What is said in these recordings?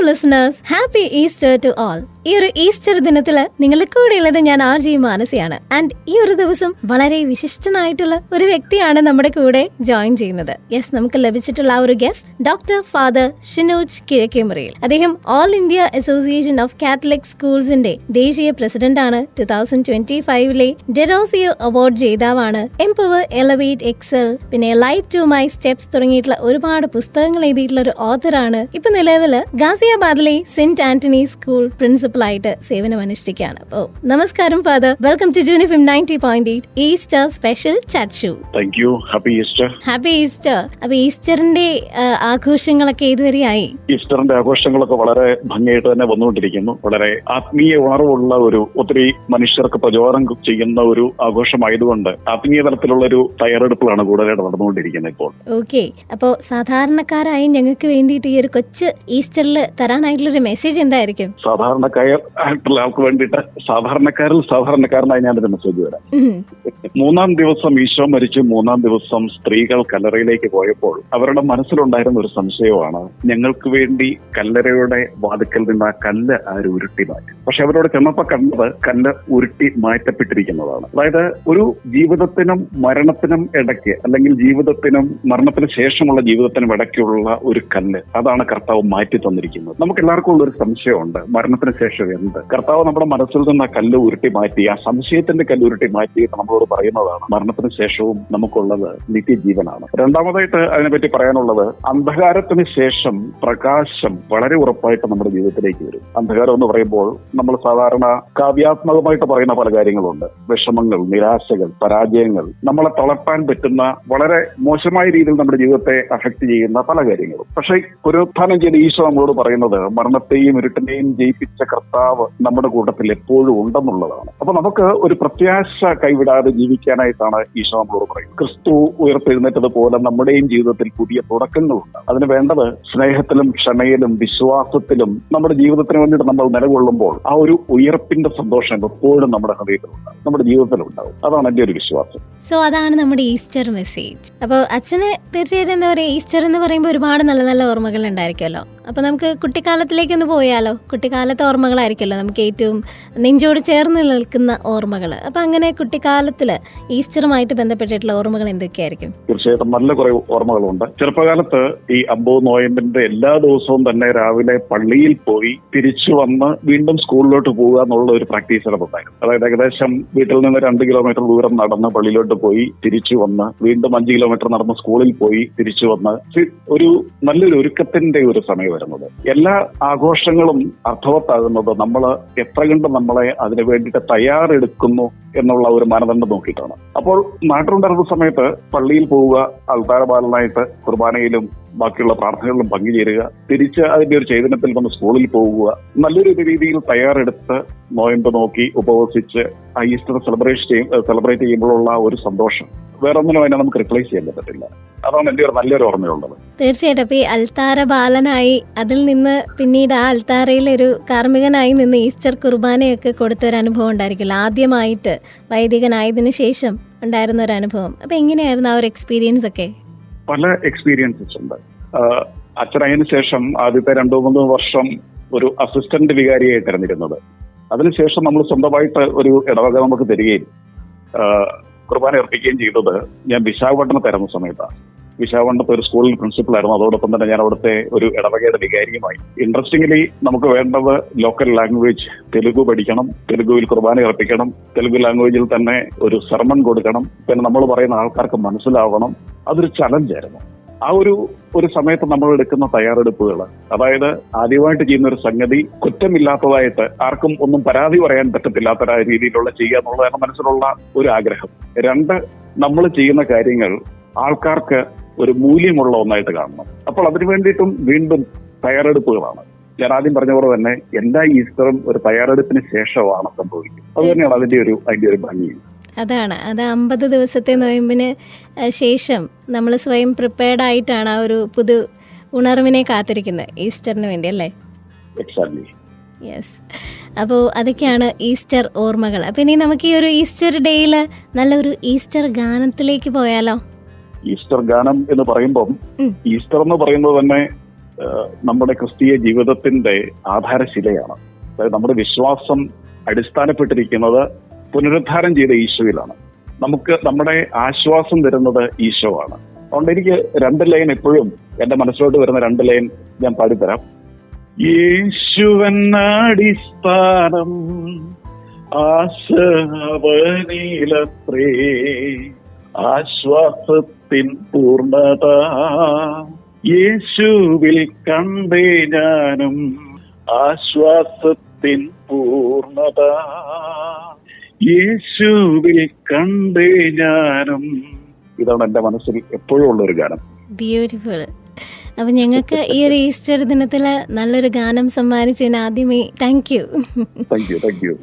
Listeners, happy Easter to all. ഈ ഒരു Easter ദിനത്തില് നിങ്ങളുടെ കൂടെ ഉള്ളത് ഞാൻ RJ മാനസിയാണ്. ആൻഡ് ഈ ഒരു ദിവസം വളരെ വിശിഷ്ടനായിട്ടുള്ള ഒരു വ്യക്തിയാണ് നമ്മുടെ കൂടെ ജോയിൻ ചെയ്യുന്നത്. യെസ്, നമുക്ക് ലഭിച്ചിട്ടുള്ള ആ ഒരു ഗസ്റ്റ് ഡോക്ടർ ഫാദർ ഷിനോജ് കിഴക്കേമുറിയിൽ. അദ്ദേഹം all India association of Catholic സ്കൂൾസിന്റെ ദേശീയ പ്രസിഡന്റ് ആണ്. 2025 ഡെറോസിയോ അവാർഡ് ജേതാവാണ്. എംപവർ, എലവേറ്റ്, എക്സൽ, പിന്നെ ലൈറ്റ് ടു മൈ സ്റ്റെപ്സ് തുടങ്ങിയിട്ടുള്ള ഒരുപാട് പുസ്തകങ്ങൾ എഴുതിയിട്ടുള്ള ഒരു ഓഥറാണ്. ഇപ്പൊ നിലവില് ഗാസിയാബാദിലെ സെന്റ് ആന്റണി സ്കൂൾ പ്രിൻസിപ്പലായിട്ട് സേവനം അനുഷ്ഠിക്കുകയാണ്. അപ്പോ നമസ്കാരം ഫാദർ, വെൽക്കം ടു ജൂനി FM 90.8 Easter special chat show. Thank you. Happy Easter. Happy Easter. അപ്പൊ ഈസ്റ്ററിന്റെ ആഘോഷങ്ങളൊക്കെ ഇതുവരെയായി? ഈസ്റ്ററിന്റെ ആഘോഷങ്ങളൊക്കെ വളരെ ഭംഗിയായിട്ട് തന്നെ വന്നുകൊണ്ടിരിക്കുന്നു. വളരെ ആത്മീയ ഉണർവുള്ള ഒത്തിരി മനുഷ്യർക്ക് പ്രചോദനം ചെയ്യുന്ന ഒരു ആഘോഷമായതുകൊണ്ട് ആത്മീയ തലത്തിലുള്ള ഒരു തയ്യാറെടുപ്പിലാണ് കൂടുതലായിട്ട് നടന്നുകൊണ്ടിരിക്കുന്നത് ഇപ്പോൾ. ഓക്കെ, അപ്പോ സാധാരണക്കാരായി ഞങ്ങൾക്ക് വേണ്ടിയിട്ട് ഈ ഒരു കൊച്ചു ഈസ്റ്ററിൽ തരാനായിട്ടുള്ള ഒരു മെസ്സേജ് എന്തായിരിക്കും? സാധാരണക്കാരായിട്ടുള്ള ആൾക്ക് വേണ്ടിയിട്ട് സാധാരണക്കാരനായി ഞാനൊരു മെസ്സേജ് തരാം. 3-ാം ദിവസം ഈശോ മരിച്ച് 3-ാം ദിവസം സ്ത്രീകൾ കല്ലറയിലേക്ക് പോയപ്പോൾ അവരുടെ മനസ്സിലുണ്ടായിരുന്ന ഒരു സംശയമാണ്, ഞങ്ങൾക്ക് വേണ്ടി കല്ലറയുടെ വാതിക്കൽ നിന്ന് ആ കല്ല് ആര് ഉരുട്ടി മാറ്റി. പക്ഷെ അവരോട് ചെന്നപ്പോ കണ്ടത് കല്ല് ഉരുട്ടി മാറ്റപ്പെട്ടിരിക്കുന്നതാണ്. അതായത് ഒരു ജീവിതത്തിനും മരണത്തിനും ഇടയ്ക്ക്, അല്ലെങ്കിൽ ജീവിതത്തിനും മരണത്തിന് ശേഷമുള്ള ജീവിതത്തിനും ഇടയ്ക്കുള്ള ഒരു കല്ല്, അതാണ് കർത്താവ് മാറ്റി തന്നിരിക്കുന്നത്. നമുക്ക് എല്ലാവർക്കും ഉള്ളൊരു സംശയമുണ്ട്, മരണത്തിന് ശേഷം എന്ത്? കർത്താവ് നമ്മുടെ മനസ്സിൽ നിന്ന് ആ കല്ല് ഉരുട്ടി മാറ്റി, ആ സംശയത്തിന്റെ കല്ല് ഉരുട്ടി മാറ്റി നമ്മളോട് പറയുന്നതാണ് മരണത്തിന് ശേഷവും നമുക്കുള്ളത് നിത്യജീവനാണ്. രണ്ടാമതായിട്ട് അതിനെപ്പറ്റി പറയാനുള്ളത്, അന്ധകാരത്തിന് ശേഷം പ്രകാശം വളരെ ഉറപ്പായിട്ട് നമ്മുടെ ജീവിതത്തിലേക്ക് വരും. അന്ധകാരം എന്ന് പറയുമ്പോൾ നമ്മൾ സാധാരണ കാവ്യാത്മകമായിട്ട് പറയുന്ന പല കാര്യങ്ങളുണ്ട്. വിഷമങ്ങൾ, നിരാശകൾ, പരാജയങ്ങൾ, നമ്മളെ തളർത്താൻ പറ്റുന്ന വളരെ മോശമായ രീതിയിൽ നമ്മുടെ ജീവിതത്തെ അഫക്ട് ചെയ്യുന്ന പല കാര്യങ്ങളും. പക്ഷേ പുനരുത്ഥാനം ചെയ്ത ഈശോ നമ്മളോട് പറയുന്നത് മരണത്തെയും ഇരുട്ടിനെയും ജയിപ്പിച്ച കർത്താവ് നമ്മുടെ കൂട്ടത്തിൽ എപ്പോഴും ഉണ്ടെന്നുള്ളതാണ്. അപ്പൊ നമുക്ക് ഒരു പ്രത്യാശ കൈവിടാതെ ജീവിക്കാനായിട്ടാണ് ഈശോ നമ്മളോട് പറയുന്നത്. ക്രിസ്തു ഉയർത്തെഴുന്നേറ്റതുപോലെ നമ്മുടെയും ജീവിതത്തിൽ പുതിയ തുടക്കങ്ങളുണ്ട്. അതിന് വേണ്ടത് സ്നേഹത്തിലും ക്ഷമയിലും വിശ്വാസത്തിലും നമ്മുടെ ജീവിതത്തിന് വേണ്ടിയിട്ട് നമ്മൾ നിലകൊള്ളുമ്പോൾ ആ ഒരു ഉയർപ്പിന്റെ സന്തോഷം എപ്പോഴും നമ്മുടെ ഹൃദയത്തിലുണ്ടാവും, നമ്മുടെ ജീവിതത്തിലുണ്ടാവും. അതാണ് എന്റെ ഒരു വിശ്വാസം. സോ അതാണ് നമ്മുടെ ഈസ്റ്റർ മെസ്സേജ്. അപ്പോൾ അച്ഛന് തീർച്ചയായിട്ടും എന്താ പറയുക, ഈസ്റ്റർ എന്ന് പറയുമ്പോൾ ഒരുപാട് നല്ല നല്ല ഓർമ്മകൾ ഉണ്ടായിരിക്കുമല്ലോ. അപ്പൊ നമുക്ക് കുട്ടിക്കാലത്തിലേക്കൊന്ന് പോയാലോ? കുട്ടിക്കാലത്തെ ഓർമ്മകളായിരിക്കുമല്ലോ നമുക്ക് ഏറ്റവും നെഞ്ചോട് ചേർന്ന് നിൽക്കുന്ന ഓർമ്മകൾ. അപ്പൊ അങ്ങനെ കുട്ടിക്കാലത്തില് ഈസ്റ്ററുമായിട്ട് ബന്ധപ്പെട്ടിട്ടുള്ള ഓർമ്മകൾ എന്തൊക്കെയായിരിക്കും? തീർച്ചയായിട്ടും നല്ല കുറെ ഓർമ്മകളുണ്ട്. ചെറുപ്പകാലത്ത് ഈ അമ്പോ നോയമ്പിന്റെ എല്ലാ ദിവസവും തന്നെ രാവിലെ പള്ളിയിൽ പോയി തിരിച്ചു വന്ന് വീണ്ടും സ്കൂളിലോട്ട് പോവുക എന്നുള്ള ഒരു പ്രാക്ടീസ് ഉണ്ടായിരുന്നു. അതായത് ഏകദേശം വീട്ടിൽ നിന്ന് 2 കിലോമീറ്റർ ദൂരം നടന്ന് പള്ളിയിലോട്ട് പോയി തിരിച്ചു വന്ന് വീണ്ടും 5 കിലോമീറ്റർ നടന്ന് സ്കൂളിൽ പോയി തിരിച്ചു വന്ന് ഒരു നല്ലൊരു ഒരുക്കത്തിന്റെ ഒരു സമയം വരുന്നത്. എല്ലാ ആഘോഷങ്ങളും അർത്ഥവത്താകുന്നത് നമ്മൾ എത്ര കണ്ട് നമ്മളെ അതിനു വേണ്ടിയിട്ട് തയ്യാറെടുക്കുന്നു എന്നുള്ള ഒരു മാനദണ്ഡം നോക്കിയിട്ടാണ്. അപ്പോൾ നാട്ടിലുണ്ടായിരുന്ന സമയത്ത് പള്ളിയിൽ പോവുക, അൾത്താരപാലനായിട്ട് കുർബാനയിലും ബാക്കിയുള്ള പ്രാർത്ഥനകളിലും പങ്കുചേരുക, തിരിച്ച് അതിന്റെ ഒരു ചൈതന്യത്തിൽ വന്ന് സ്കൂളിൽ പോകുക, നല്ലൊരു രീതിയിൽ തയ്യാറെടുത്ത് നോയമ്പ് നോക്കി ഉപവസിച്ച് ആ ഈസ്റ്റർ സെലിബ്രേറ്റ് ചെയ്യുമ്പോഴുള്ള ഒരു സന്തോഷം വേറൊന്നിനും അതിനെ നമുക്ക് റിപ്ലേസ് ചെയ്യാൻ പറ്റത്തില്ല. അതാണ് എന്റെ ഒരു നല്ലൊരു ഓർമ്മയുള്ളത്. തീർച്ചയായിട്ടും. അപ്പൊ ഈ അൾത്താര ബാലനായി അതിൽ നിന്ന് പിന്നീട് ആ അൾത്താരയിൽ ഒരു കാർമ്മികനായി നിന്ന് ഈസ്റ്റർ കുർബാനയൊക്കെ കൊടുത്തൊരു അനുഭവം ഉണ്ടായിരിക്കില്ല, ആദ്യമായിട്ട് വൈദികനായതിനു ശേഷം ഉണ്ടായിരുന്ന ഒരു അനുഭവം. അപ്പൊ എങ്ങനെയായിരുന്നു ആ ഒരു എക്സ്പീരിയൻസ് ഒക്കെ? പല എക്സ്പീരിയൻസസ് ഉണ്ട്. അച്ഛനതിന് ശേഷം ആദ്യത്തെ 2-3 വർഷം ഒരു അസിസ്റ്റന്റ് വികാരിയായിട്ടിരുന്നിരുന്നത്. അതിനുശേഷം നമ്മൾ സ്വന്തമായിട്ട് ഒരു ഇടവക നമുക്ക് തരികയും കുർബാന അർപ്പിക്കുകയും ചെയ്തത് ഞാൻ വിശാഖപട്ടണത്തായിരുന്ന സമയത്താണ്. വിശാഖപട്ടണത്ത് ഒരു സ്കൂളിൽ പ്രിൻസിപ്പലായിരുന്നു. അതോടൊപ്പം തന്നെ ഞാൻ അവിടുത്തെ ഒരു ഇടവകയുടെ വികാരിയുമായി. ഇൻട്രസ്റ്റിംഗ്ലി നമുക്ക് വേണ്ടത് ലോക്കൽ ലാംഗ്വേജ് തെലുഗു പഠിക്കണം, തെലുഗുവിൽ കുർബാന അർപ്പിക്കണം, തെലുഗു ലാംഗ്വേജിൽ തന്നെ ഒരു സെർമൺ കൊടുക്കണം, പിന്നെ നമ്മൾ പറയുന്ന ആൾക്കാർക്ക് മനസ്സിലാവണം. അതൊരു ചലഞ്ചായിരുന്നു. ആ ഒരു സമയത്ത് നമ്മൾ എടുക്കുന്ന തയ്യാറെടുപ്പുകൾ, അതായത് ആദ്യമായിട്ട് ചെയ്യുന്ന ഒരു സംഗതി കുറ്റമില്ലാത്തതായിട്ട് ആർക്കും ഒന്നും പരാതി പറയാൻ പറ്റത്തില്ലാത്ത രീതിയിലുള്ള ചെയ്യുക എന്നുള്ളതാണ് മനസ്സിലുള്ള ഒരു ആഗ്രഹം. 2, നമ്മൾ ചെയ്യുന്ന കാര്യങ്ങൾ ആൾക്കാർക്ക് ഒരു മൂല്യമുള്ള ഒന്നായിട്ട് കാണണം. അപ്പോൾ അതിനു വേണ്ടിയിട്ടും വീണ്ടും തയ്യാറെടുപ്പുകളാണ്. ഞാൻ ആദ്യം പറഞ്ഞ പോലെ തന്നെ എല്ലാ ഈസ്റ്ററും ഒരു തയ്യാറെടുപ്പിന് ശേഷമാണ് സംഭവിക്കുന്നത്. അത് തന്നെയാണ് അതിന്റെ ഒരു ഭംഗി. അതാണ്, അത് 50 ദിവസത്തെ നോയമ്പിന് ശേഷം നമ്മൾ സ്വയം പ്രിപ്പയർഡ് ആയിട്ടാണ് ആ ഒരു പുതു ഉണർവിനെ കാത്തിരിക്കുന്നത് ഈസ്റ്ററിന് വേണ്ടി, അല്ലേ? എക്സാക്ട്ലി. യെസ്. അപ്പോൾ അതൊക്കെയാണ് ഈസ്റ്റർ ഓർമ്മകൾ. അപ്പം ഇനി നമുക്ക് ഈ ഒരു ഈസ്റ്റർ ഡേയിൽ നല്ലൊരു ഈസ്റ്റർ ഗാനത്തിലേക്ക് പോയാലോ? ഈസ്റ്റർ ഗാനം എന്ന് പറയുമ്പം ഈസ്റ്റർ എന്ന് പറയുന്നത് തന്നെ നമ്മുടെ ക്രിസ്തീയ ജീവിതത്തിന്റെ ആധാരശിലയാണ്. അതായത് നമ്മുടെ വിശ്വാസം അടിസ്ഥാനപ്പെട്ടിരിക്കുന്നത് പുനരുദ്ധാരം ചെയ്ത ഈശോയിലാണ്. നമുക്ക് നമ്മുടെ ആശ്വാസം തരുന്നത് ഈശോ ആണ്. അതുകൊണ്ട് എനിക്ക് 2 ലൈൻ എപ്പോഴും എന്റെ മനസ്സിലോട്ട് വരുന്ന 2 ലൈൻ ഞാൻ പാടിത്തരാം. യേശുവന്നടിസ്ഥാനം ആശവനിലത്രേ, ആശ്വാസത്തിൻ പൂർണ്ണത യേശുവിൽ കണ്ടേ ഞാനും, ആശ്വാസത്തിൻ പൂർണ്ണത യേശുവിൽ കണ്ടേ ഞാനും. ഇതാണ് എന്റെ മനസ്സിൽ എപ്പോഴും ഉള്ളൊരു ഗാനം. ബ്യൂട്ടിഫുൾ. അപ്പൊ ഞങ്ങൾക്ക് ഈ ഒരു ഈസ്റ്റർ ദിനത്തില് നല്ലൊരു ഗാനം സമ്മാനിച്ചതിന് ആദ്യമേ താങ്ക് യു.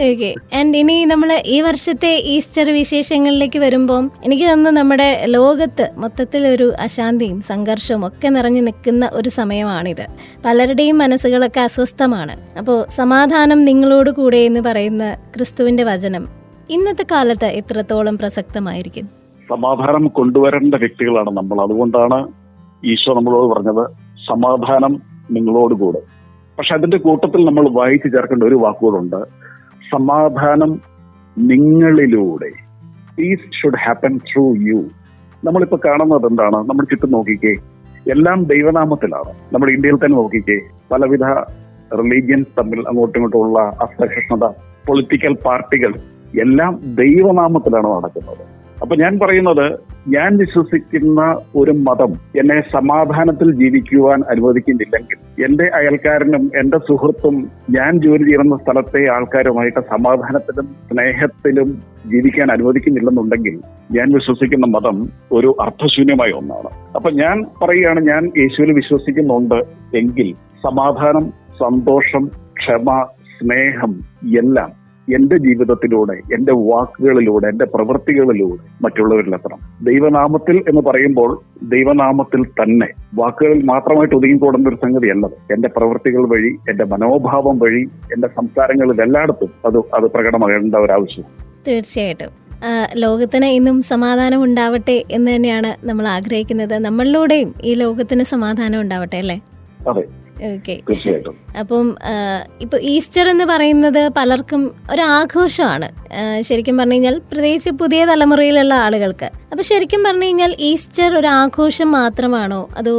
ഓക്കെ. ആൻഡ് ഇനി നമ്മൾ ഈ വർഷത്തെ ഈസ്റ്റർ വിശേഷങ്ങളിലേക്ക് വരുമ്പോൾ എനിക്ക് തോന്നുന്നു നമ്മുടെ ലോകത്ത് മൊത്തത്തിൽ ഒരു അശാന്തിയും സംഘർഷവും ഒക്കെ നിറഞ്ഞു നിൽക്കുന്ന ഒരു സമയമാണിത്. പലരുടെയും മനസ്സുകളൊക്കെ അസ്വസ്ഥമാണ്. അപ്പോൾ സമാധാനം നിങ്ങളോട് കൂടെ എന്ന് പറയുന്ന ക്രിസ്തുവിന്റെ വചനം ഇന്നത്തെ കാലത്ത് എത്രത്തോളം പ്രസക്തമായിരിക്കും? സമാധാനം കൊണ്ടുവരേണ്ട വ്യക്തികളാണ് നമ്മൾ. അതുകൊണ്ടാണ് ഈശോ നമ്മളോട് പറഞ്ഞത് സമാധാനം നിങ്ങളോടുകൂടെ. പക്ഷെ അതിന്റെ കൂട്ടത്തിൽ നമ്മൾ വായിച്ചു ചേർക്കേണ്ട ഒരു വാക്കുകളുണ്ട്, സമാധാനം നിങ്ങളിലൂടെ. Peace should happen through you. നമ്മളിപ്പോ കാണുന്നത് എന്താണ്? നമ്മൾ ചുറ്റും നോക്കിക്കേ, എല്ലാം ദൈവനാമത്തിലാണ്. നമ്മുടെ ഇന്ത്യയിൽ തന്നെ നോക്കിക്കേ, പലവിധ റിലീജിയൻസ് തമ്മിൽ അങ്ങോട്ടും ഇങ്ങോട്ടുമുള്ള അസഹിഷ്ണുത, പൊളിറ്റിക്കൽ പാർട്ടികൾ എല്ലാം ദൈവനാമത്തിലാണ് നടക്കുന്നത്. അപ്പൊ ഞാൻ പറയുന്നത്, ഞാൻ വിശ്വസിക്കുന്ന ഒരു മതം എന്നെ സമാധാനത്തിൽ ജീവിക്കുവാൻ അനുവദിക്കുന്നില്ലെങ്കിൽ, എന്റെ അയൽക്കാരനും എന്റെ സുഹൃത്തും ഞാൻ ജോലി ചെയ്യുന്ന സ്ഥലത്തെ ആൾക്കാരുമായിട്ട് സമാധാനത്തിലും സ്നേഹത്തിലും ജീവിക്കാൻ അനുവദിക്കുന്നില്ലെന്നുണ്ടെങ്കിൽ ഞാൻ വിശ്വസിക്കുന്ന മതം ഒരു അർത്ഥശൂന്യമായ ഒന്നാണ്. അപ്പൊ ഞാൻ പറയുകയാണ്, ഞാൻ യേശുവിൽ വിശ്വസിക്കുന്നുണ്ട് എങ്കിൽ സമാധാനം, സന്തോഷം, ക്ഷമ, സ്നേഹം എല്ലാം എന്റെ ജീവിതത്തിലൂടെ, എന്റെ വാക്കുകളിലൂടെ, എന്റെ പ്രവൃത്തികളിലൂടെ മറ്റുള്ളവരിലെത്തണം. ദൈവനാമത്തിൽ എന്ന് പറയുമ്പോൾ ദൈവനാമത്തിൽ തന്നെ, വാക്കുകളിൽ മാത്രമായിട്ട് ഒതുങ്ങിക്കൂടുന്ന ഒരു സംഗതിയല്ലത്. എന്റെ പ്രവൃത്തികൾ വഴി, എന്റെ മനോഭാവം വഴി, എന്റെ സംസാരങ്ങളിൽ എല്ലായിടത്തും അത് പ്രകടമാകേണ്ട ഒരാവശ്യം. തീർച്ചയായിട്ടും ലോകത്തിന് ഇന്നും സമാധാനം ഉണ്ടാവട്ടെ എന്ന് തന്നെയാണ് നമ്മൾ ആഗ്രഹിക്കുന്നത്. നമ്മളിലൂടെയും ഈ ലോകത്തിന് സമാധാനം ഉണ്ടാവട്ടെ, അല്ലേ? അതെ, ഓക്കെ. അപ്പം ഇപ്പൊ ഈസ്റ്റർ എന്ന് പറയുന്നത് പലർക്കും ഒരു ആഘോഷമാണ് ശരിക്കും പറഞ്ഞു കഴിഞ്ഞാൽ, പ്രത്യേകിച്ച് പുതിയ തലമുറയിലുള്ള ആളുകൾക്ക്. അപ്പൊ ശരിക്കും പറഞ്ഞു കഴിഞ്ഞാൽ ഈസ്റ്റർ ഒരു ആഘോഷം മാത്രമാണോ അതോ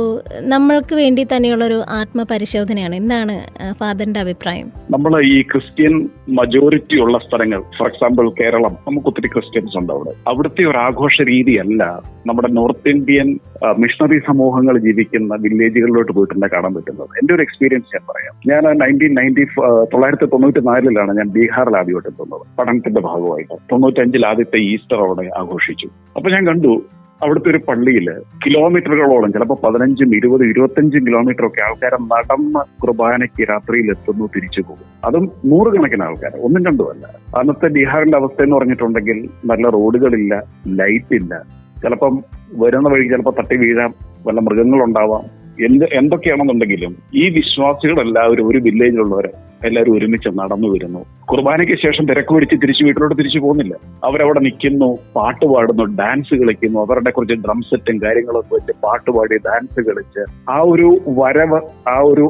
നമ്മൾക്ക് വേണ്ടി തന്നെയുള്ളൊരു ആത്മപരിശോധനയാണ്? എന്താണ് ഫാദറിന്റെ അഭിപ്രായം? നമ്മൾ ഈ ക്രിസ്ത്യൻ മജോറിറ്റി ഉള്ള സ്ഥലങ്ങൾ, ഫോർ എക്സാമ്പിൾ കേരളം, നമുക്ക് ഒത്തിരി ക്രിസ്ത്യൻസ് ഉണ്ട്. അവിടുത്തെ ഒരു ആഘോഷ രീതിയല്ല നമ്മുടെ നോർത്ത് ഇന്ത്യൻ മിഷണറി സമൂഹങ്ങൾ ജീവിക്കുന്ന വില്ലേജുകളിലോട്ട് പോയിട്ടുണ്ടെങ്കിൽ കാണാൻ പറ്റുന്നത്. എന്റെ ഒരു എക്സ്പീരിയൻസ് ഞാൻ പറയാം. ഞാൻ 1994 ഞാൻ ബീഹാറിൽ ആദ്യമായിട്ട് എത്തുന്നത് പഠനത്തിന്റെ ഭാഗമായിട്ട്. 95 ആദ്യത്തെ ഈസ്റ്റർ അവിടെ ആഘോഷിച്ചു. അപ്പൊ ഞാൻ കണ്ടു, അവിടുത്തെ ഒരു പള്ളിയിൽ കിലോമീറ്ററുകളോളം, ചിലപ്പോൾ 15, 20, 25 കിലോമീറ്റർ ഒക്കെ ആൾക്കാരെ നടന്ന് കുർബാനയ്ക്ക് രാത്രിയിൽ എത്തുന്നു, തിരിച്ചു പോകും. അതും 100 കണക്കിന് ആൾക്കാർ, ഒന്നും കണ്ടുമല്ല. അന്നത്തെ ബീഹാറിന്റെ അവസ്ഥ എന്ന് പറഞ്ഞിട്ടുണ്ടെങ്കിൽ നല്ല റോഡുകളില്ല, ലൈറ്റ് ഇല്ല, ചിലപ്പം വരുന്ന വഴി ചിലപ്പോൾ തട്ടി വീഴാം, വല്ല മൃഗങ്ങളുണ്ടാവാം. എന്തൊക്കെയാണെന്നുണ്ടെങ്കിലും ഈ വിശ്വാസികളെല്ലാവരും, ഒരു വില്ലേജിലുള്ളവർ എല്ലാവരും ഒരുമിച്ച് നടന്നു വരുന്നു. കുർബാനയ്ക്ക് ശേഷം തിരക്ക് പിടിച്ച് തിരിച്ചു തിരിച്ചു പോകുന്നില്ല. അവരവിടെ നിൽക്കുന്നു, പാട്ട് പാടുന്നു, ഡാൻസ് കളിക്കുന്നു. അവരുടെ കുറച്ച് ഡ്രം സെറ്റും കാര്യങ്ങളൊക്കെ വെച്ച് പാട്ടുപാടി ഡാൻസ് കളിച്ച് ആ ഒരു വരവ്, ആ ഒരു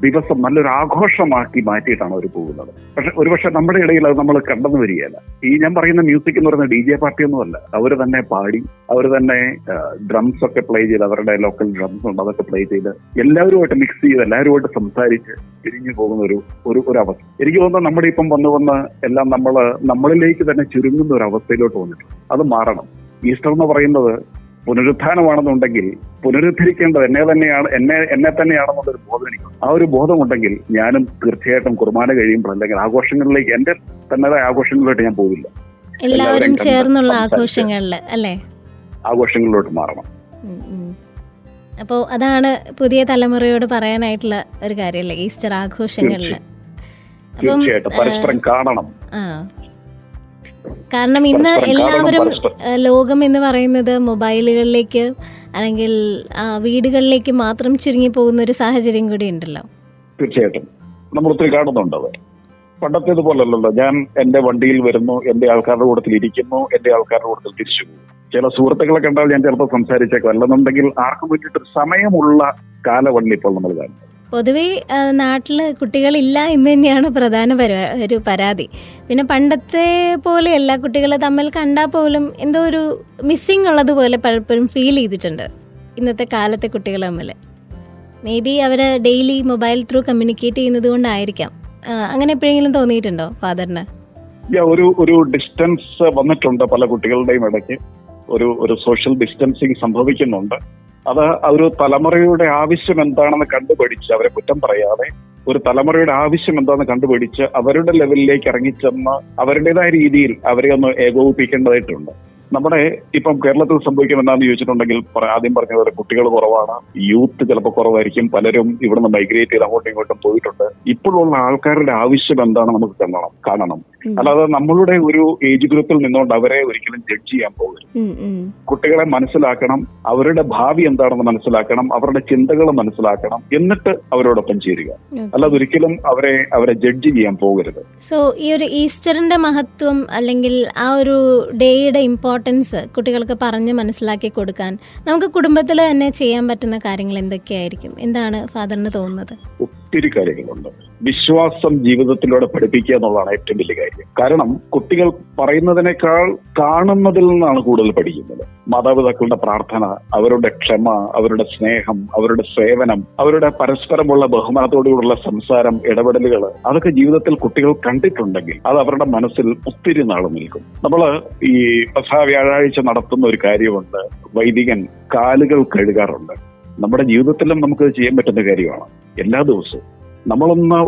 ദിവസം നല്ലൊരു ആഘോഷമാക്കി മാറ്റിയിട്ടാണ് അവർ പോകുന്നത്. ഒരുപക്ഷെ നമ്മുടെ ഇടയിൽ അത് നമ്മൾ കണ്ടെന്ന് വരികയല്ല. ഈ ഞാൻ പറയുന്ന മ്യൂസിക് എന്ന് പറയുന്ന DJ പാർട്ടി ഒന്നുമല്ല. അവർ തന്നെ പാടി, അവർ തന്നെ ഡ്രംസ് ഒക്കെ പ്ലേ ചെയ്ത്, അവരുടെ ലോക്കൽ ഡ്രംസ് ഉണ്ട്, അതൊക്കെ പ്ലേ ചെയ്ത് എല്ലാവരുമായിട്ട് മിക്സ് ചെയ്ത് എല്ലാവരുമായിട്ട് സംസാരിച്ച് പിരിഞ്ഞു പോകുന്ന ഒരു അവസ്ഥ. എനിക്ക് തോന്നുന്നത് നമ്മുടെ ഇപ്പം വന്ന് എല്ലാം നമ്മളിലേക്ക് തന്നെ ചുരുങ്ങുന്ന ഒരു അവസ്ഥയിലോട്ട് വന്നിട്ടുണ്ട്. അത് മാറണം. ഈസ്റ്റർ എന്ന് പറയുന്നത് പുനരുത്ഥാനമാണെന്നുണ്ടെങ്കിൽ പുനരുദ്ധരിക്കേണ്ടത് എന്നെ തന്നെയാണെന്നുള്ളൊരു ബോധം എനിക്കുണ്ട്. ആ ഒരു ബോധം ഉണ്ടെങ്കിൽ ഞാനും തീർച്ചയായിട്ടും കുർബാന കഴിയുമ്പോൾ അല്ലെങ്കിൽ ആഘോഷങ്ങളിലേക്ക്, എന്റെ തന്നതായ ആഘോഷങ്ങളിലോട്ട് ഞാൻ പോവില്ല. എല്ലാവരും ചേർന്നുള്ള ആഘോഷങ്ങളിൽ, അല്ലേ? ആഘോഷങ്ങളിലോട്ട് മാറണം. അപ്പോൾ അതാണ് പുതിയ തലമുറയോട് പറയാനായിട്ടുള്ള ഒരു കാര്യമല്ലേ, ഈസ്റ്റർ ആഘോഷങ്ങളിൽ. തീർച്ചയായിട്ടും പരസ്പരം കാണണം. കാരണം ഇന്ന് എല്ലാവരും, ലോകം എന്ന് പറയുന്നത് മൊബൈലുകളിലേക്ക് അല്ലെങ്കിൽ വീടുകളിലേക്ക് മാത്രം ചുരുങ്ങി പോകുന്ന ഒരു സാഹചര്യം കൂടി ഉണ്ടല്ലോ. തീർച്ചയായിട്ടും നമ്മൾ ഒത്തിരി കാണുന്നുണ്ട്. അത് പണ്ടത്തേതുപോലല്ലോ. ഞാൻ എന്റെ വണ്ടിയിൽ വരുന്നു, എന്റെ ആൾക്കാരുടെ കൂട്ടത്തിൽ ഇരിക്കുന്നു, എന്റെ ആൾക്കാരുടെ കൂട്ടത്തിൽ തിരിച്ചു പോകും. ചില സുഹൃത്തുക്കളെ കണ്ടാൽ ഞാൻ ചിലപ്പോൾ സംസാരിച്ചേക്കും. അല്ലെന്നുണ്ടെങ്കിൽ ആർക്കും വേണ്ടിയിട്ട് സമയമുള്ള കാലമല്ല ഇപ്പോൾ നമ്മൾ കാണുന്നത്. പൊതുവേ നാട്ടില് കുട്ടികളില്ല എന്ന് തന്നെയാണ് പ്രധാന ഒരു പരാതി. പിന്നെ പണ്ടത്തെ പോലെ എല്ലാ കുട്ടികളെ തമ്മിൽ കണ്ടാൽ പോലും എന്തോ ഒരു മിസ്സിങ് ഉള്ളതുപോലെ പലപ്പോഴും ഫീൽ ചെയ്തിട്ടുണ്ട് ഇന്നത്തെ കാലത്തെ കുട്ടികൾ തമ്മിൽ. മേ ബി അവർ ഡെയിലി മൊബൈൽ ത്രൂ കമ്മ്യൂണിക്കേറ്റ് ചെയ്യുന്നത് കൊണ്ടായിരിക്കാം. അങ്ങനെ എപ്പോഴെങ്കിലും തോന്നിയിട്ടുണ്ടോ ഫാദറിന്? ഒരു ഡിസ്റ്റൻസ് വന്നിട്ടുണ്ട് പല കുട്ടികളുടെയും ഇടയ്ക്ക്. ഒരു സോഷ്യൽ ഡിസ്റ്റൻസിങ് സംഭവിക്കുന്നുണ്ട്. അത് ഒരു തലമുറയുടെ ആവശ്യം എന്താണെന്ന് കണ്ടുപിടിച്ച്, അവരെ കുറ്റം പറയാതെ ഒരു തലമുറയുടെ ആവശ്യം എന്താണെന്ന് കണ്ടുപിടിച്ച് അവരുടെ ലെവലിലേക്ക് ഇറങ്ങിച്ചെന്ന് അവരുടേതായ രീതിയിൽ അവരെ ഒന്ന് ഏകോപിപ്പിക്കേണ്ടതായിട്ടുണ്ട്. നമ്മുടെ ഇപ്പം കേരളത്തിൽ സംഭവിക്കുന്നത് എന്താണെന്ന് ചോദിച്ചിട്ടുണ്ടെങ്കിൽ, ആദ്യം പറഞ്ഞ പോലെ കുട്ടികൾ കുറവാണ്, യൂത്ത് ചിലപ്പോൾ കുറവായിരിക്കും, പലരും ഇവിടുന്ന് മൈഗ്രേറ്റ് ചെയ്ത് അങ്ങോട്ടും ഇങ്ങോട്ടും പോയിട്ടുണ്ട്. ഇപ്പോഴുള്ള ആൾക്കാരുടെ ആവശ്യം എന്താണ് നമുക്ക് കാണണം. അല്ലാതെ നമ്മളുടെ ഒരു ഏജ് ഗ്രൂപ്പിൽ നിന്നുകൊണ്ട് അവരെ ഒരിക്കലും ജഡ്ജ് ചെയ്യാൻ പോകരുത്. കുട്ടികളെ മനസ്സിലാക്കണം, അവരുടെ ഭാവി എന്താണെന്ന് മനസ്സിലാക്കണം, അവരുടെ ചിന്തകൾ മനസ്സിലാക്കണം, എന്നിട്ട് അവരോടൊപ്പം ചേരുക. അല്ലാതെ ഒരിക്കലും അവരെ ജഡ്ജ് ചെയ്യാൻ പോകരുത്. സോ ഈ ഒരു ഈസ്റ്ററിന്റെ മഹത്വം അല്ലെങ്കിൽ ആ ഒരു ഡേയുടെ ഇമ്പോർട്ടൻസ് കുട്ടികൾക്ക് പറഞ്ഞ് മനസ്സിലാക്കി കൊടുക്കാൻ നമുക്ക് കുടുംബത്തിൽ തന്നെ ചെയ്യാൻ പറ്റുന്ന കാര്യങ്ങൾ എന്തൊക്കെയായിരിക്കും? എന്താണ് ഫാദറിന് തോന്നുന്നത്? ഒത്തിരി കാര്യങ്ങളുണ്ട്. വിശ്വാസം ജീവിതത്തിലൂടെ പഠിപ്പിക്കുക എന്നുള്ളതാണ് ഏറ്റവും വലിയ കാര്യം. കാരണം കുട്ടികൾ പറയുന്നതിനേക്കാൾ കാണുന്നതിൽ നിന്നാണ് കൂടുതൽ പഠിക്കുന്നത്. മാതാപിതാക്കളുടെ പ്രാർത്ഥന, അവരുടെ ക്ഷമ, അവരുടെ സ്നേഹം, അവരുടെ സേവനം, അവരുടെ പരസ്പരമുള്ള ബഹുമാനത്തോടുകൂടുള്ള സംസാരം, ഇടപെടലുകൾ, അതൊക്കെ ജീവിതത്തിൽ കുട്ടികൾ കണ്ടിട്ടുണ്ടെങ്കിൽ അത് അവരുടെ മനസ്സിൽ ഒത്തിരി നാൾ നിൽക്കും. നമ്മൾ ഈ വ്യാഴാഴ്ച നടത്തുന്ന ഒരു കാര്യമുണ്ട്, വൈദികൻ കാലുകൾ കഴുകാറുണ്ട്. നമ്മുടെ ജീവിതത്തിലും നമുക്കത് ചെയ്യാൻ പറ്റുന്ന കാര്യമാണ്. എല്ലാ ദിവസവും നമ്മളൊന്ന്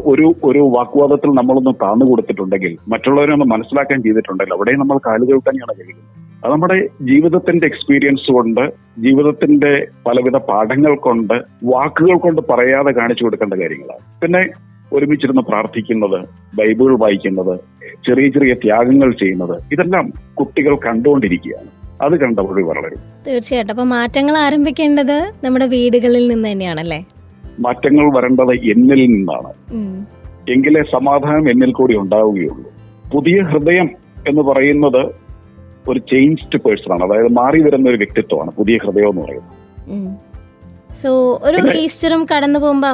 ഒരു വാഗ്വാദത്തിൽ നമ്മളൊന്ന് താന്നു കൊടുത്തിട്ടുണ്ടെങ്കിൽ, മറ്റുള്ളവരെ ഒന്ന് മനസ്സിലാക്കാൻ ചെയ്തിട്ടുണ്ടെങ്കിൽ, അവിടെ നമ്മൾ കാലുകൾ തന്നെയാണ് കഴുകുന്നത്. അത് നമ്മുടെ ജീവിതത്തിന്റെ എക്സ്പീരിയൻസ് കൊണ്ട്, ജീവിതത്തിന്റെ പലവിധ പാഠങ്ങൾ കൊണ്ട്, വാക്കുകൾ കൊണ്ട് പറയാതെ കാണിച്ചു കൊടുക്കേണ്ട കാര്യങ്ങളാണ്. പിന്നെ ഒരുമിച്ചിരുന്ന് പ്രാർത്ഥിക്കുന്നത്, ബൈബിൾ വായിക്കുന്നത്, ചെറിയ ചെറിയ ത്യാഗങ്ങൾ ചെയ്യുന്നത്, ഇതെല്ലാം കുട്ടികൾ കണ്ടുകൊണ്ടിരിക്കുകയാണ്. അത് കണ്ടവഴി വളരും. തീർച്ചയായിട്ടും. അപ്പൊ മാറ്റങ്ങൾ ആരംഭിക്കേണ്ടത് നമ്മുടെ വീടുകളിൽ നിന്ന് തന്നെയാണല്ലേ? മാറ്റങ്ങൾ വരേണ്ടത് എന്നിൽ നിന്നാണ്. എങ്കിലേ സമാധാനം എന്നിൽ കൂടി ഉണ്ടാവുകയുള്ളൂ. പുതിയ ഹൃദയം എന്ന് പറയുന്നത് ഒരു ചേഞ്ച്ഡ് പേഴ്സൺ ആണ്. അതായത് മാറി വരുന്ന ഒരു വ്യക്തിത്വമാണ് പുതിയ ഹൃദയം എന്ന് പറയുന്നത്. സോ ഒരു ഈസ്റ്ററും കടന്നു പോകുമ്പോ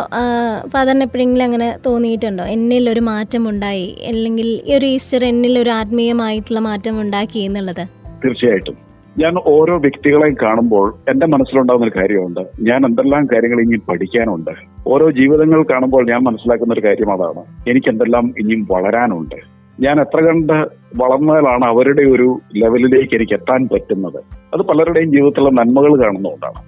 ഫാദറിന് എപ്പോഴെങ്കിലും അങ്ങനെ തോന്നിയിട്ടുണ്ടോ, എന്നിൽ ഒരു മാറ്റം ഉണ്ടായി, അല്ലെങ്കിൽ ഈ ഒരു ഈസ്റ്റർ എന്നിൽ ഒരു ആത്മീയമായിട്ടുള്ള മാറ്റം ഉണ്ടാക്കി എന്നുള്ളത്? തീർച്ചയായിട്ടും. ഞാൻ ഓരോ വ്യക്തികളെയും കാണുമ്പോൾ എന്റെ മനസ്സിലുണ്ടാകുന്ന ഒരു കാര്യമുണ്ട്, ഞാൻ എന്തെല്ലാം കാര്യങ്ങൾ ഇനിയും പഠിക്കാനുണ്ട്. ഓരോ ജീവിതങ്ങൾ കാണുമ്പോൾ ഞാൻ മനസ്സിലാക്കുന്ന ഒരു കാര്യം അതാണ്, എനിക്ക് എന്തെല്ലാം ഇനിയും വളരാനുണ്ട്. ഞാൻ എത്ര കണ്ട് വളർന്നാലാണ് അവരുടെ ഒരു ലെവലിലേക്ക് എനിക്ക് എത്താൻ പറ്റുന്നത്. അത് പലരുടെയും ജീവിതത്തിലുള്ള നന്മകൾ കാണുന്നതുകൊണ്ടാണ്.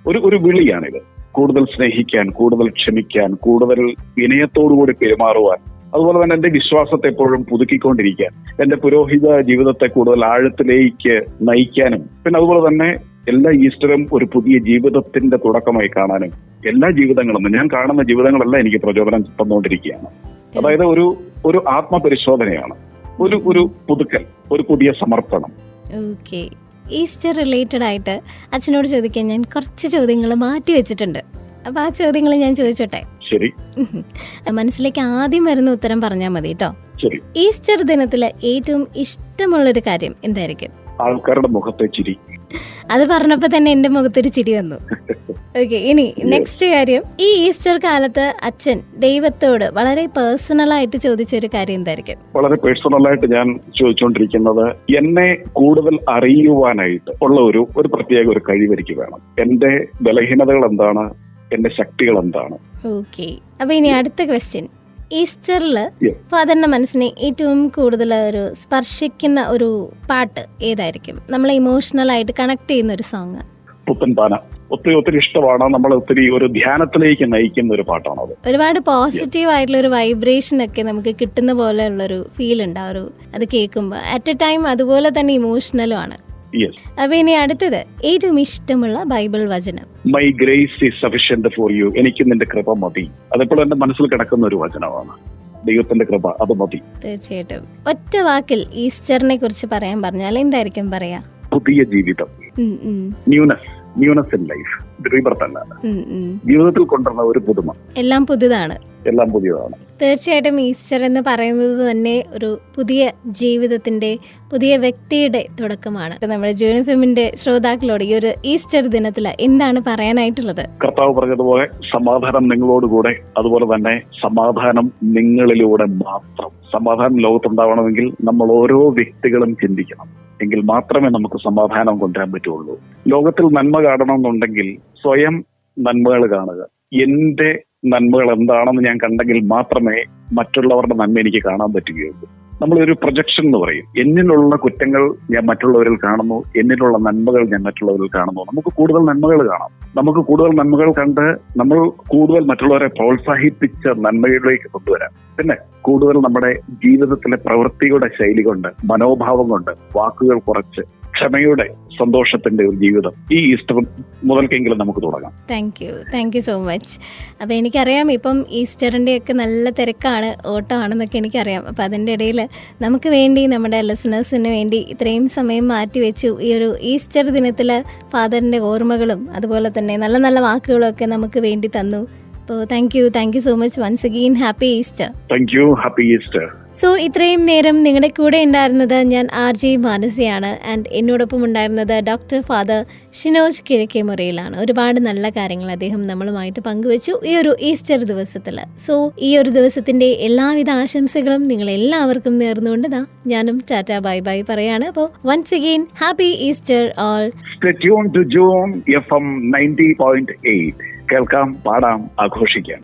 ഒരു വിളിയാണിത്. കൂടുതൽ സ്നേഹിക്കാൻ, കൂടുതൽ ക്ഷമിക്കാൻ, കൂടുതൽ വിനയത്തോടുകൂടി പെരുമാറുവാൻ, അതുപോലെ തന്നെ എന്റെ വിശ്വാസത്തെ എപ്പോഴും പുതുക്കിക്കൊണ്ടിരിക്കാൻ, എന്റെ പുരോഹിത ജീവിതത്തെ കൂടുതൽ ആഴത്തിലേക്ക് നയിക്കാനും, പിന്നെ അതുപോലെ തന്നെ എല്ലാ ഈസ്റ്ററും ഒരു പുതിയ ജീവിതത്തിന്റെ തുടക്കമായി കാണാനും, എല്ലാ ജീവിതങ്ങളും, ഞാൻ കാണുന്ന ജീവിതങ്ങളെല്ലാം എനിക്ക് പ്രചോദനം തന്നുകൊണ്ടിരിക്കുകയാണ്. അതായത് ഒരു ആത്മപരിശോധനയാണ്, ഒരു പുതുക്കൽ, ഒരു പുതിയ സമർപ്പണം. ഓക്കെ. ഈസ്റ്റർ റിലേറ്റഡ് ആയിട്ട് അച്ഛനോട് ചോദിക്കാൻ ഞാൻ കുറച്ച് ചോദ്യങ്ങൾ മാറ്റി വെച്ചിട്ടുണ്ട്. അപ്പൊ ആ ചോദ്യങ്ങൾ ഞാൻ ചോദിച്ചോട്ടെ? ശരി. മനസ്സിലേക്ക് ആദ്യം വരുന്ന ഉത്തരം പറഞ്ഞാൽ മതി കേട്ടോ. ശരി. ഈസ്റ്റർ ദിനത്തില് ഏറ്റവും ഇഷ്ടമുള്ളൊരു കാര്യം എന്തായിരിക്കും? ആൾക്കാരുടെ മുഖത്തെ ചിരി. അത് പറഞ്ഞപ്പോ തന്നെ എന്റെ മുഖത്തൊരു ചിരി വന്നു. ഓക്കെ, ഇനി നെക്സ്റ്റ് കാര്യം, ഈ ഈസ്റ്റർ കാലത്ത് അച്ഛൻ ദൈവത്തോട് വളരെ പേഴ്സണലായിട്ട് ചോദിച്ചൊരു കാര്യം എന്തായിരിക്കും? വളരെ പേഴ്സണലായിട്ട് ഞാൻ ചോദിച്ചുകൊണ്ടിരിക്കുന്നത്, എന്നെ കൂടുതൽ അറിയുവാനായിട്ട് ഉള്ള ഒരു പ്രത്യേക ഒരു കഴിവ് എനിക്ക് വേണം. എന്റെ ബലഹീനതകൾ എന്താണ്, എന്റെ ശക്തികൾ എന്താണ്. ഓക്കെ. അപ്പൊ ഇനി അടുത്ത ക്വസ്റ്റ്യൻ, ഈസ്റ്ററില് ഫാദറിന്റെ മനസ്സിനെ ഏറ്റവും കൂടുതൽ ഒരു സ്പർശിക്കുന്ന ഒരു പാട്ട് ഏതായിരിക്കും? നമ്മളെ ഇമോഷണൽ ആയിട്ട് കണക്ട് ചെയ്യുന്ന ഒരു സോങ്? പുത്തൻപാന ഒത്തിരി ഇഷ്ടമാണ്. നമ്മൾ ഒത്തിരി ഒരു ധ്യാനത്തിലേക്ക് നയിക്കുന്ന ഒരു പാട്ടാണത്. ഒരുപാട് പോസിറ്റീവ് ആയിട്ടുള്ള ഒരു വൈബ്രേഷൻ ഒക്കെ നമുക്ക് കിട്ടുന്ന പോലെയുള്ളൊരു ഫീൽ ഉണ്ട് അത് കേൾക്കുമ്പോൾ. അറ്റ് എ ടൈം അതുപോലെ തന്നെ ഇമോഷണലും ആണ്. അപ്പൊ ഇനി അടുത്തത്, ഏറ്റവും ഇഷ്ടമുള്ള ബൈബിൾ വചനം? My grace is sufficient for you. എനിക്ക് നിന്റെ കൃപ മതി. അതെപ്പോഴും എന്റെ മനസ്സിൽ കിടക്കുന്ന ഒരു വചനമാണ്. ദൈവത്തിന്റെ കൃപ, അത് മതി. തീർച്ചയായിട്ടും. ഒറ്റ വാക്കിൽ ഈസ്റ്ററിനെ കുറിച്ച് പറയാൻ പറഞ്ഞാൽ എന്തായിരിക്കും പറയാ? പുതിയ ജീവിതം, ന്യൂനസ് ഇൻ ലൈഫ്, റീബർത്ത് അല്ല, ജീവിതത്തിൽ കൊണ്ടുവരുന്ന ഒരു പുതുമ. എല്ലാം പുതിയതാണ്. എല്ലാം പുതിയതാണ്. തീർച്ചയായിട്ടും ഈസ്റ്റർ എന്ന് പറയുന്നത് തന്നെ ഒരു പുതിയ ജീവിതത്തിന്റെ, പുതിയ വ്യക്തിയുടെ തുടക്കമാണ്. നമ്മുടെ ജൂൺ ഫിലിമിന്റെ ശ്രോതാക്കളോട് ഈ ഒരു ഈസ്റ്റർ ദിനത്തിൽ എന്താണ് പറയാനായിട്ടുള്ളത്? കർത്താവ് പറഞ്ഞതുപോലെ സമാധാനം നിങ്ങളോടുകൂടെ, അതുപോലെ തന്നെ സമാധാനം നിങ്ങളിലൂടെ മാത്രം. സമാധാനം ലോകത്തുണ്ടാവണമെങ്കിൽ നമ്മൾ ഓരോ വ്യക്തികളും ചിന്തിക്കണം. എങ്കിൽ മാത്രമേ നമുക്ക് സമാധാനം കൊണ്ടുവരാൻ പറ്റുള്ളൂ. ലോകത്തിൽ നന്മ കാണണമെന്നുണ്ടെങ്കിൽ സ്വയം നന്മകൾ കാണുക. എന്റെ നന്മകൾ എന്താണെന്ന് ഞാൻ കണ്ടെങ്കിൽ മാത്രമേ മറ്റുള്ളവരുടെ നന്മ എനിക്ക് കാണാൻ പറ്റുകയുള്ളൂ. നമ്മളൊരു പ്രൊജക്ഷൻ എന്ന് പറയും. എന്നിലുള്ള കുറ്റങ്ങൾ ഞാൻ മറ്റുള്ളവരിൽ കാണുന്നു, എന്നിലുള്ള നന്മകൾ ഞാൻ മറ്റുള്ളവരിൽ കാണുന്നു. നമുക്ക് കൂടുതൽ നന്മകൾ കാണാം. നമുക്ക് കൂടുതൽ നന്മകൾ കണ്ട് നമ്മൾ കൂടുതൽ മറ്റുള്ളവരെ പ്രോത്സാഹിപ്പിച്ച് നന്മയിലേക്ക് കൊണ്ടുവരാം. പിന്നെ കൂടുതൽ നമ്മുടെ ജീവിതത്തിലെ പ്രവൃത്തിയുടെ ശൈലി കൊണ്ട്, മനോഭാവം കൊണ്ട്, വാക്കുകൾ കുറച്ച് ക്ഷമയുടെ, സന്തോഷത്തിന്റെ ഒരു ജീവിതം ഈ ഈസ്റ്റർ മുതൽക്കെങ്കിലും നമുക്ക് തുടങ്ങാം. Thank you so much. അപ്പോൾ എനിക്കറിയാം ഇപ്പം ഈസ്റ്ററിൻ്റെ ഒക്കെ നല്ല തിരക്കാണ്, ഓട്ടമാണെന്നൊക്കെ എനിക്കറിയാം. അപ്പോൾ അതിൻ്റെ ഇടയിൽ നമുക്ക് വേണ്ടി, നമ്മുടെ ലിസണേഴ്സിന് വേണ്ടി ഇത്രയും സമയം മാറ്റി വെച്ചു. ഈ ഒരു ഈസ്റ്റർ ദിനത്തിൽ ഫാദറിൻ്റെ ഓർമ്മകളും അതുപോലെ തന്നെ നല്ല നല്ല വാക്കുകളും ഒക്കെ നമുക്ക് വേണ്ടി തന്നു. അപ്പോൾ thank you so much once again. Happy Easter. Thank you. Happy Easter. So ഇത്രയും നേരം നിങ്ങളുടെ കൂടെ ഉണ്ടായിരുന്നത് ഞാൻ RJ മാനസിയാണ്. ആൻഡ് എന്നോടൊപ്പം ഉണ്ടായിരുന്നത് ഡോക്ടർ ഫാദർ ഷിനോജ് കിഴക്കേമുറിയിലാണ്. ഒരുപാട് നല്ല കാര്യങ്ങൾ അദ്ദേഹം നമ്മളുമായിട്ട് പങ്കുവച്ചു ഈ ഒരു ഈസ്റ്റർ ദിവസത്തിൽ. സോ ഈ ഒരു ദിവസത്തിന്റെ എല്ലാവിധ ആശംസകളും നിങ്ങൾ എല്ലാവർക്കും നേർന്നുകൊണ്ട് ഞാനും ടാറ്റ ബൈ ബൈ പറയാണ്. അപ്പോൾ once again happy Easter all. Stay tuned to June FM 90.8. കേൾക്കാം, പാടാം, ആഘോഷിക്കാം.